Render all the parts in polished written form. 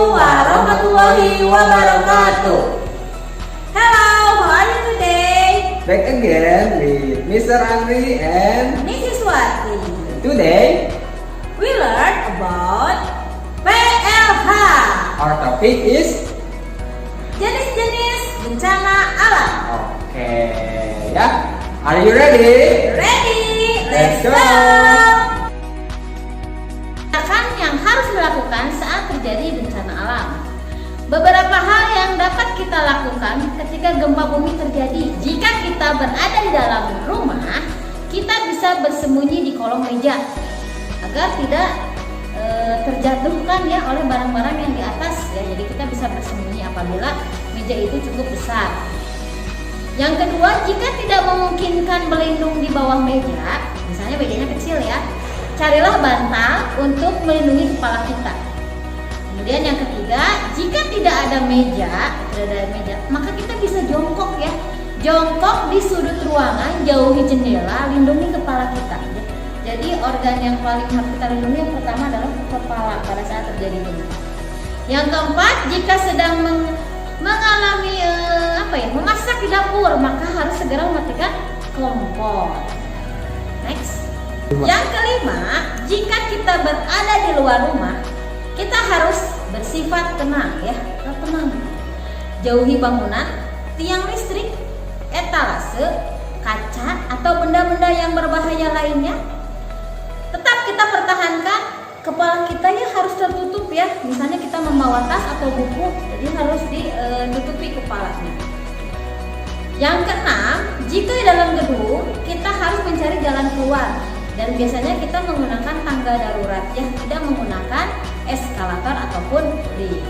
warahmatullahi wabarakatuh. Hello, how are you today? Back again with Mr. Andri and Mrs. Wati. today We learn about PLH. our topic is Jenis-jenis bencana alam. okay, ya. Are you ready? Ready? Let's go. Yang harus dilakukan saat terjadi bencana alam. Beberapa hal yang dapat kita lakukan ketika gempa bumi terjadi. Jika kita berada di dalam rumah, kita bisa bersembunyi di kolong meja agar tidak terjatuhkan ya oleh barang-barang yang di atas ya. Jadi kita bisa bersembunyi apabila meja itu cukup besar. Yang kedua, jika tidak memungkinkan berlindung di bawah meja, misalnya mejanya kecil ya, carilah bantal untuk melindungi kepala kita. Kemudian yang ketiga, jika tidak ada meja, maka kita bisa jongkok ya. Jongkok di sudut ruangan, jauhi jendela, lindungi kepala kita. Jadi organ yang paling harus kita lindungi yang pertama adalah kepala pada saat terjadi gempa. Yang keempat, jika sedang mengalami memasak di dapur, maka harus segera mematikan kompor. Next. Yang kelima, jika kita berada di luar rumah, kita harus bersifat tenang ya, tenang. Jauhi bangunan, tiang listrik, etalase, kaca atau benda-benda yang berbahaya lainnya. Tetap kita pertahankan kepala kita ya harus tertutup ya. Misalnya kita membawa tas atau buku, jadi harus ditutupi kepalanya. Yang keenam, jika di dalam gedung, kita harus mencari jalan keluar. Dan biasanya kita menggunakan tangga darurat ya, tidak menggunakan eskalator ataupun lift.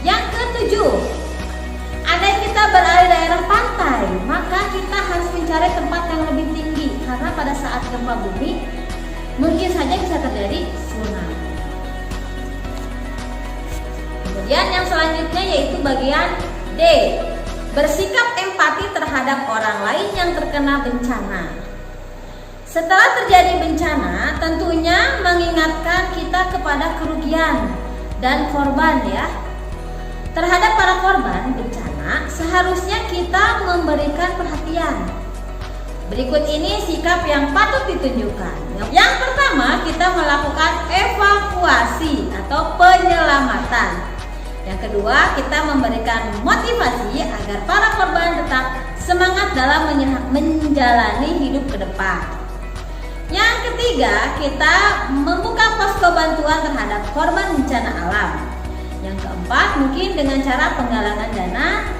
Yang ketujuh, andai kita berada di daerah pantai, maka kita harus mencari tempat yang lebih tinggi karena pada saat gempa bumi mungkin saja bisa terjadi tsunami. Kemudian yang selanjutnya yaitu bagian D, bersikap empati terhadap orang lain yang terkena bencana. Setelah terjadi bencana, tentunya mengingatkan kita kepada kerugian dan korban ya. Terhadap para korban bencana, seharusnya kita memberikan perhatian. Berikut ini sikap yang patut ditunjukkan. Yang pertama, kita melakukan evakuasi atau penyelamatan. Yang kedua, kita memberikan motivasi agar para korban tetap semangat dalam menjalani hidup ke depan. Yang ketiga, kita membuka posko bantuan terhadap korban bencana alam. Yang keempat, mungkin dengan cara penggalangan dana.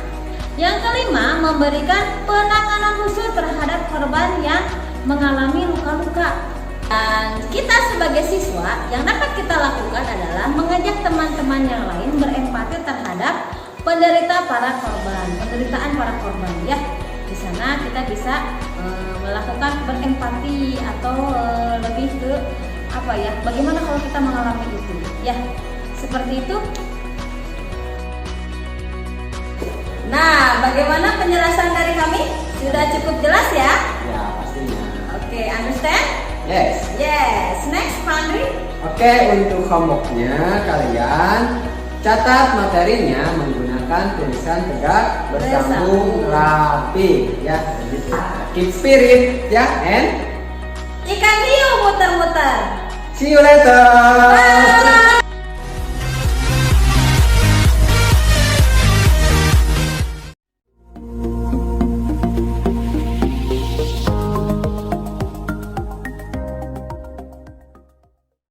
Yang kelima, memberikan penanganan khusus terhadap korban yang mengalami luka-luka. Dan kita sebagai siswa, yang dapat kita lakukan adalah mengajak teman-teman yang lain berempati terhadap penderitaan para korban ya. Di sana kita bisa melakukan berempati atau lebih ke bagaimana kalau kita mengalami itu ya, seperti itu. Nah, bagaimana penjelasan dari kami? Sudah cukup jelas ya? Ya, pastinya. Oke, understand? Yes. Yes. Next, Pandri. Oke, untuk homeworknya kalian catat materinya menggunakan tulisan tegak, bersambung, rapi ya. Jadi keep spirit ya, and Ikan hiu muter-muter. see you later. Bye.